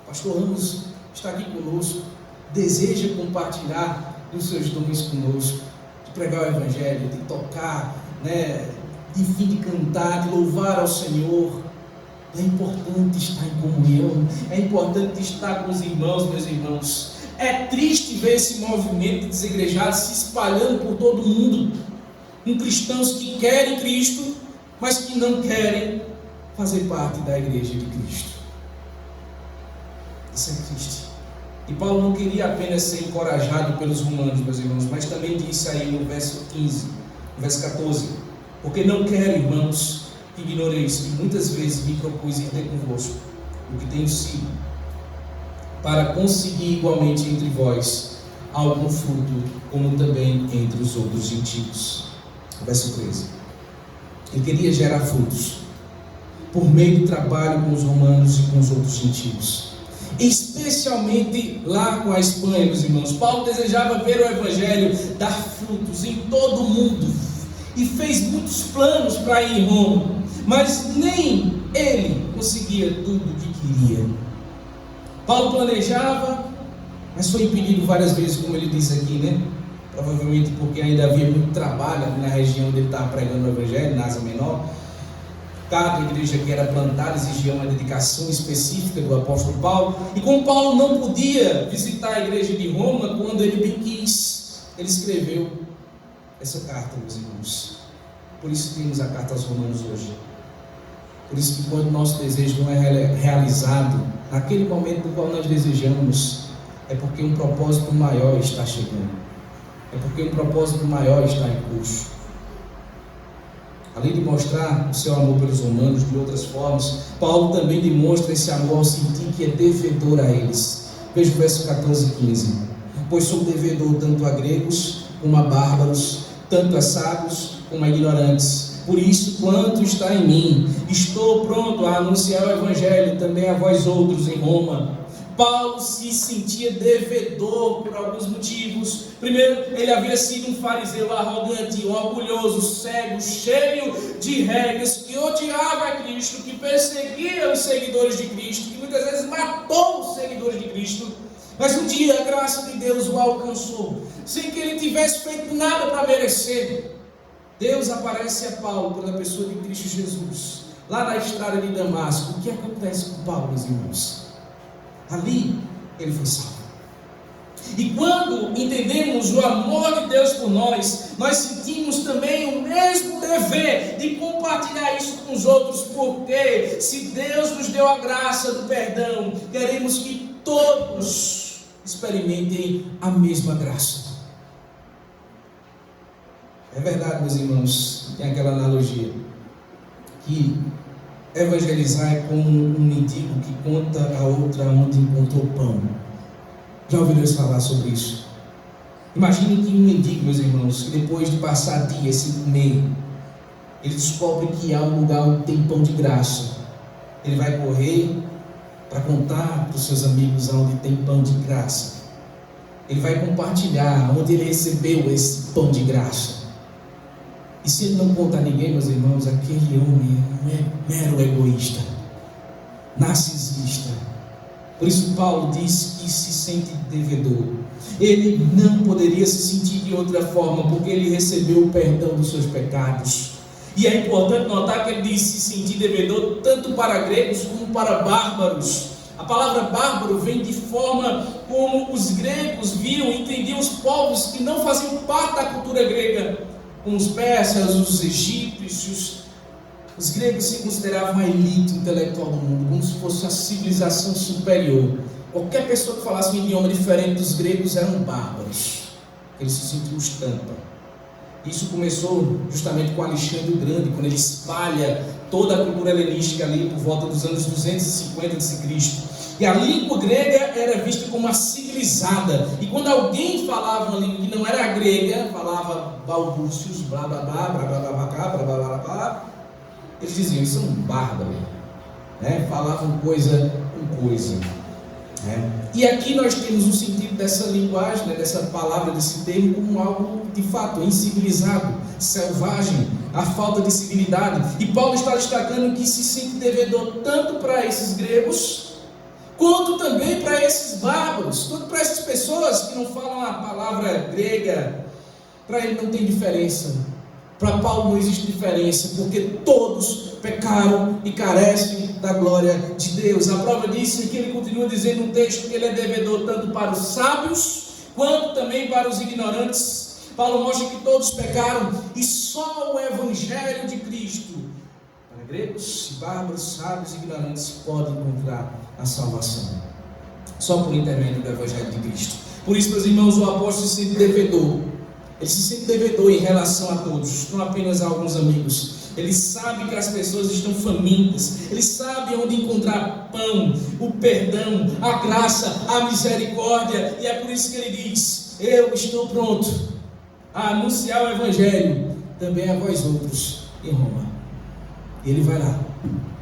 O pastor Ramos está aqui conosco, deseja compartilhar os seus dons conosco, de pregar o evangelho, de tocar, enfim, de cantar, de louvar ao Senhor. É importante estar em comunhão, é importante estar com os irmãos, meus irmãos. É triste ver esse movimento de desigrejados se espalhando por todo o mundo, com cristãos que querem Cristo, mas que não querem fazer parte da igreja de Cristo. Isso é triste. E Paulo não queria apenas ser encorajado pelos romanos, meus irmãos, mas também disse aí no verso 15, no verso 14, porque não quero, irmãos, que ignoreis que muitas vezes me propus em ter convosco o que tenho sido, para conseguir igualmente entre vós algum fruto, como também entre os outros gentios. Verso 13. Ele queria gerar frutos por meio do trabalho com os romanos e com os outros gentios, especialmente lá com a Espanha, meus irmãos. Paulo desejava ver o evangelho dar frutos em todo o mundo e fez muitos planos para ir em Roma, mas nem ele conseguia tudo o que queria. Paulo planejava, mas foi impedido várias vezes, como ele diz aqui, né? Provavelmente porque ainda havia muito trabalho ali na região onde ele estava pregando o evangelho, na Ásia Menor. Cada igreja que era plantada exigia uma dedicação específica do apóstolo Paulo. E como Paulo não podia visitar a igreja de Roma quando ele bem quis, ele escreveu essa carta, meus irmãos. Por isso temos a carta aos Romanos hoje. Por isso que quando o nosso desejo não é realizado naquele momento no qual nós desejamos, é porque um propósito maior está chegando. É porque um propósito maior está em curso. Além de mostrar o seu amor pelos romanos de outras formas, Paulo também demonstra esse amor ao sentir que é devedor a eles. Veja o verso 14 e 15. Pois sou devedor tanto a gregos como a bárbaros, tanto a sábios como a ignorantes. Por isso, quanto está em mim, estou pronto a anunciar o evangelho também a vós outros em Roma. Paulo se sentia devedor por alguns motivos. Primeiro, ele havia sido um fariseu arrogante, orgulhoso, cego, cheio de regras, que odiava a Cristo, que perseguia os seguidores de Cristo, que muitas vezes matou os seguidores de Cristo. Mas um dia a graça de Deus o alcançou, sem que ele tivesse feito nada para merecer. Deus aparece a Paulo pela pessoa de Cristo Jesus, lá na estrada de Damasco. O que acontece com Paulo, meus irmãos? Ali ele foi salvo. E quando entendemos o amor de Deus por nós, nós sentimos também o mesmo dever de compartilhar isso com os outros, porque se Deus nos deu a graça do perdão, queremos que todos experimentem a mesma graça. É verdade, meus irmãos, tem aquela analogia que evangelizar é como um mendigo que conta a outra onde encontrou pão. Já ouviram falar sobre isso? Imagine que um mendigo, meus irmãos, que depois de passar dias sem comer, ele descobre que há um lugar onde tem pão de graça. Ele vai correr para contar para os seus amigos onde tem pão de graça. Ele vai compartilhar onde ele recebeu esse pão de graça. E se ele não conta a ninguém, meus irmãos, aquele homem é mero egoísta, narcisista. Por isso Paulo diz que se sente devedor. Ele não poderia se sentir de outra forma, porque ele recebeu o perdão dos seus pecados. E é importante notar que ele diz se sentir devedor tanto para gregos como para bárbaros. A palavra bárbaro vem de forma como os gregos viam e entendiam os povos que não faziam parte da cultura grega. Com os persas, os egípcios, os gregos se consideravam a elite intelectual do mundo, como se fosse a civilização superior. Qualquer pessoa que falasse um idioma diferente dos gregos eram bárbaros. Eles se sentiam estampa. Isso começou justamente com Alexandre o Grande, quando ele espalha toda a cultura helenística ali por volta dos anos 250 a.C. E a língua grega era vista como a civilizada. E quando alguém falava uma língua que não era grega, falava balbúcios, blá blá blá, blá blá blá blá blá blá blá blá, eles diziam, isso é um bárbaro, né? Falavam coisa com coisa. E aqui nós temos o sentido dessa linguagem, né, dessa palavra, desse termo, como algo de fato incivilizado, selvagem, a falta de civilidade. E Paulo está destacando que se sente devedor tanto para esses gregos, quanto também para esses bárbaros, quanto para essas pessoas que não falam a palavra grega. Para ele não tem diferença. Para Paulo não existe diferença, porque todos pecaram e carecem da glória de Deus. A prova disso é que ele continua dizendo no texto que ele é devedor tanto para os sábios, quanto também para os ignorantes. Paulo mostra que todos pecaram e só o evangelho de Cristo, para gregos, bárbaros, sábios e ignorantes, podem encontrar a salvação. Só por intermédio do evangelho de Cristo. Por isso, meus irmãos, o apóstolo se sente devedor. Ele se sente devedor em relação a todos, não apenas a alguns amigos. Ele sabe que as pessoas estão famintas. Ele sabe onde encontrar pão, o perdão, a graça, a misericórdia. E é por isso que ele diz: eu estou pronto a anunciar o evangelho também a vós outros em Roma. E ele vai lá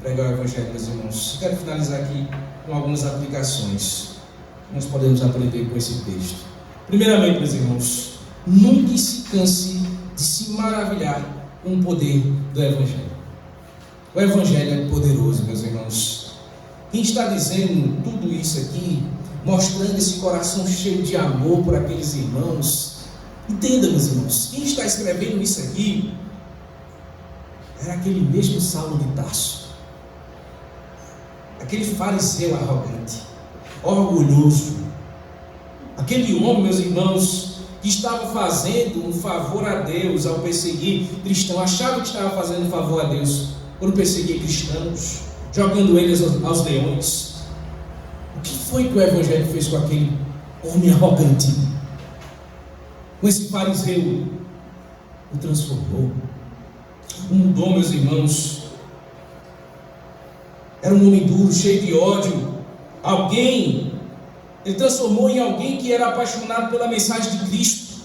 pregar o Evangelho, meus irmãos. Quero finalizar aqui com algumas aplicações que nós podemos aprender com esse texto. Primeiramente, meus irmãos, nunca se canse de se maravilhar com o poder do Evangelho. O Evangelho é poderoso, meus irmãos. Quem está dizendo tudo isso aqui, mostrando esse coração cheio de amor por aqueles irmãos, entenda, meus irmãos, quem está escrevendo isso aqui era aquele mesmo Saulo de Tarso, aquele fariseu arrogante, orgulhoso, aquele homem, meus irmãos, que estava fazendo um favor a Deus ao perseguir cristãos, achava que estava fazendo um favor a Deus quando perseguia cristãos, jogando eles aos leões. O que foi que o Evangelho fez com aquele homem arrogante? Com esse fariseu? O transformou, o mudou, meus irmãos. Era um homem duro, cheio de ódio. Ele transformou em alguém que era apaixonado pela mensagem de Cristo.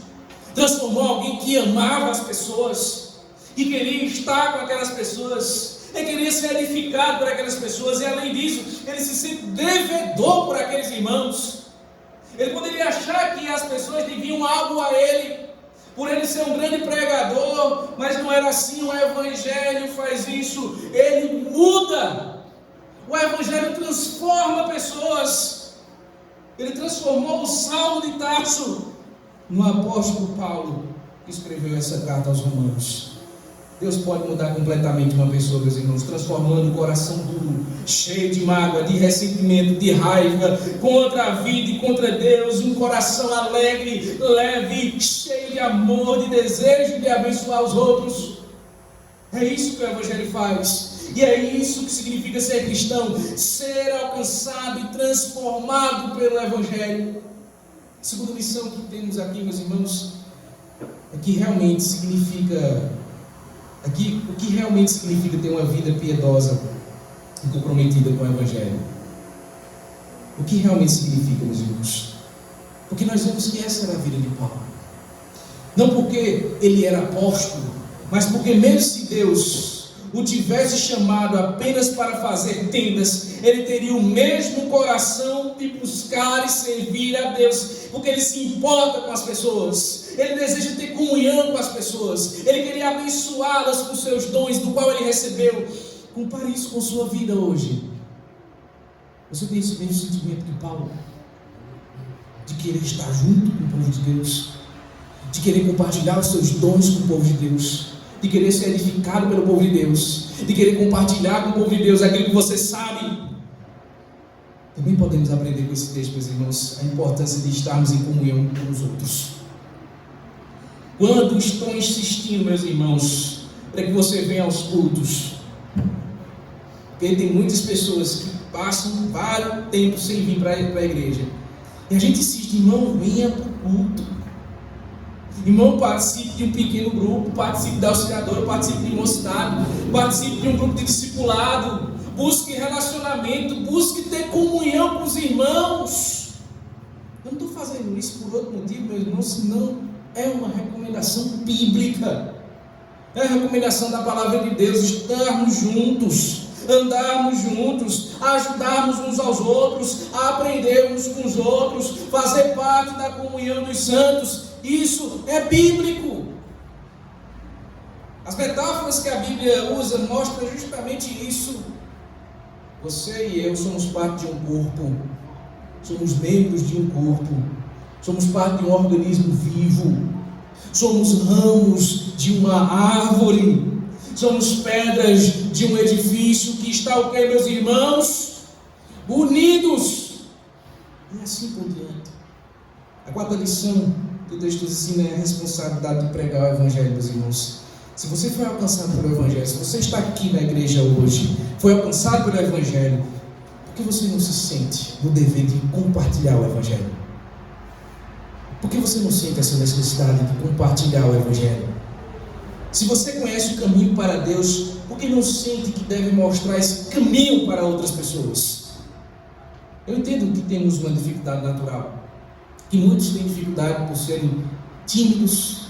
Transformou em alguém que amava as pessoas, que queria estar com aquelas pessoas. Ele queria ser edificado por aquelas pessoas, e além disso, ele se sente devedor por aqueles irmãos. Ele poderia achar que as pessoas deviam algo a ele, por ele ser um grande pregador, mas não era assim. O Evangelho faz isso, ele muda. O Evangelho transforma pessoas. Ele transformou o Saulo de Tarso no apóstolo Paulo, que escreveu essa carta aos Romanos. Deus pode mudar completamente uma pessoa, meus irmãos, transformando o coração duro, cheio de mágoa, de ressentimento, de raiva contra a vida e contra Deus, um coração alegre, leve, cheio de amor, de desejo de abençoar os outros. É isso que o Evangelho faz, e é isso que significa ser cristão, ser alcançado e transformado pelo Evangelho. A segunda lição que temos aqui, meus irmãos, é que realmente significa o que realmente significa ter uma vida piedosa e comprometida com o Evangelho. O que realmente significa, meus irmãos? Porque nós vemos que essa era a vida de Paulo. Não porque ele era apóstolo, mas porque mesmo se Deus o tivesse chamado apenas para fazer tendas, ele teria o mesmo coração de buscar e servir a Deus, porque ele se importa com as pessoas, ele deseja ter comunhão com as pessoas, ele queria abençoá-las com seus dons, do qual ele recebeu. Compare isso com sua vida hoje. Você tem esse mesmo sentimento que Paulo, de querer estar junto com o povo de Deus, de querer compartilhar os seus dons com o povo de Deus, de querer ser edificado pelo povo de Deus, de querer compartilhar com o povo de Deus aquilo que você sabe. Também podemos aprender com esse texto, meus irmãos, a importância de estarmos em comunhão com os outros. Quando estou insistindo, meus irmãos, para que você venha aos cultos, porque tem muitas pessoas que passam vários tempos sem vir para a igreja, e a gente insiste, irmão, venha para o culto. Irmão, participe de um pequeno grupo, participe da auxiliadora, participe de mocidade, participe de um grupo de discipulado, busque relacionamento, busque ter comunhão com os irmãos. Eu não estou fazendo isso por outro motivo, meus irmãos, senão é uma recomendação bíblica, é a recomendação da palavra de Deus, estarmos juntos, andarmos juntos, ajudarmos uns aos outros, aprendermos com os outros, fazer parte da comunhão dos santos. Isso é bíblico. As metáforas que a Bíblia usa mostram justamente isso. Você e eu somos parte de um corpo, somos membros de um corpo, somos parte de um organismo vivo, somos ramos de uma árvore, somos pedras de um edifício que está o que, meus irmãos? Unidos. E assim por diante. A quarta lição que o texto ensina é a responsabilidade de pregar o Evangelho, meus irmãos. Se você foi alcançado pelo Evangelho, se você está aqui na igreja hoje, foi alcançado pelo Evangelho, por que você não se sente no dever de compartilhar o Evangelho? Por que você não sente essa necessidade de compartilhar o Evangelho? Se você conhece o caminho para Deus, por que não sente que deve mostrar esse caminho para outras pessoas? Eu entendo que temos uma dificuldade natural, que muitos têm dificuldade por serem tímidos,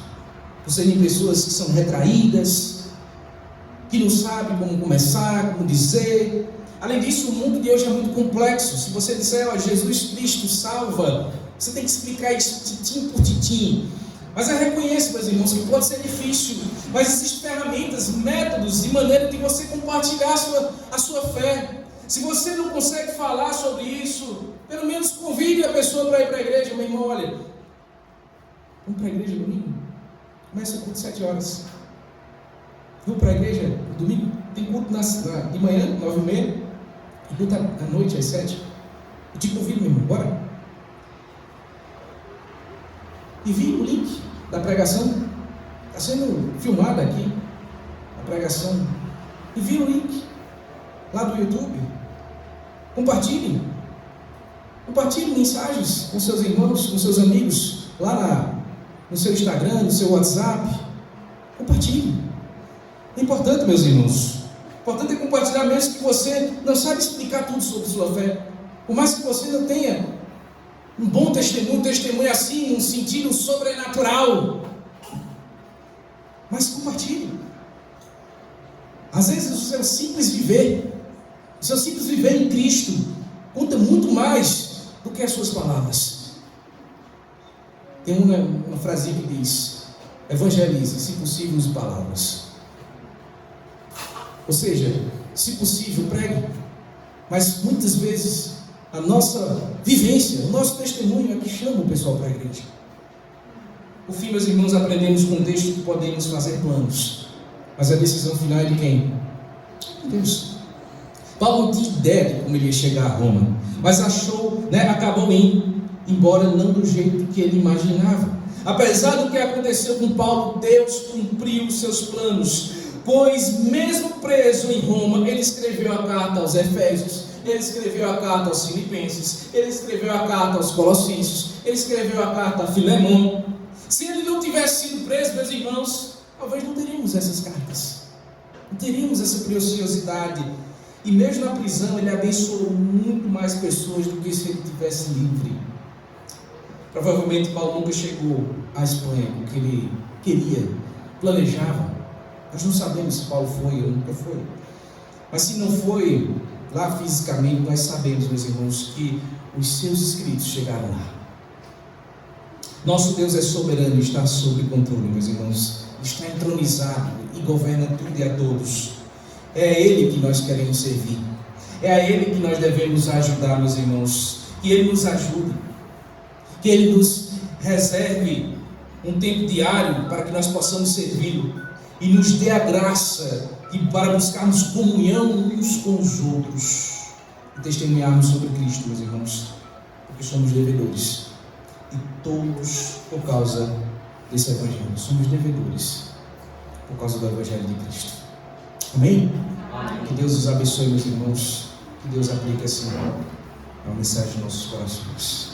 por serem pessoas que são retraídas, que não sabe como começar, como dizer. Além disso, o mundo de hoje é muito complexo. Se você disser, ó, Jesus Cristo salva, você tem que explicar isso titim por titim. Mas eu reconheço, meus irmãos, que pode ser difícil, mas existem ferramentas, métodos e maneiras de você compartilhar a sua fé. Se você não consegue falar sobre isso, pelo menos convide a pessoa para ir para a igreja. Meu irmão, olha, vamos para a igreja domingo? Começa por 7 horas. Vou para a igreja domingo? Tem culto de manhã, 9h30, e culto à noite, às 7. Eu te convido, meu irmão, bora? Envie o link da pregação. Está sendo filmada aqui a pregação. Envie o link lá do YouTube. Compartilhe mensagens com seus irmãos, com seus amigos, lá no seu Instagram, no seu WhatsApp. Compartilhe. É importante, meus irmãos. O importante é compartilhar, mesmo que você não saiba explicar tudo sobre sua fé. Por mais que você não tenha um bom testemunho assim, um sentido sobrenatural. Mas compartilhe. Às vezes o seu simples viver em Cristo conta muito mais do que as suas palavras. Tem uma frasinha que diz: evangelize, se possível, use palavras. Ou seja, se possível, pregue. Mas muitas vezes a nossa vivência, o nosso testemunho é que chama o pessoal para a igreja. Por fim, meus irmãos, aprendemos com o texto que podemos fazer planos, mas a decisão final é de quem? De Deus. Paulo não tinha ideia de como ele ia chegar a Roma, mas acabou indo, embora não do jeito que ele imaginava. Apesar do que aconteceu com Paulo, Deus cumpriu os seus planos, pois mesmo preso em Roma, ele escreveu a carta aos Efésios, ele escreveu a carta aos Filipenses, ele escreveu a carta aos Colossenses, ele escreveu a carta a Filemão. Se ele não tivesse sido preso, meus irmãos, talvez não teríamos essas cartas, não teríamos essa preciosidade. E mesmo na prisão, ele abençoou muito mais pessoas do que se ele tivesse livre. Provavelmente Paulo nunca chegou à Espanha, porque ele queria, planejava. Nós não sabemos se Paulo foi ou nunca foi. Mas se não foi lá fisicamente, nós sabemos, meus irmãos, que os seus escritos chegaram lá. Nosso Deus é soberano e está sob controle, meus irmãos. Está entronizado e governa tudo e a todos. É a Ele que nós queremos servir. É a Ele que nós devemos ajudar, meus irmãos. Que Ele nos ajude. Que Ele nos reserve um tempo diário para que nós possamos servi-lo. E nos dê a graça para buscarmos comunhão uns com os outros. E testemunharmos sobre Cristo, meus irmãos. Porque somos devedores. E todos por causa desse Evangelho. Somos devedores por causa do Evangelho de Cristo. Amém? Amém? Que Deus os abençoe, meus irmãos. Que Deus aplique assim a mensagem nos nossos corações.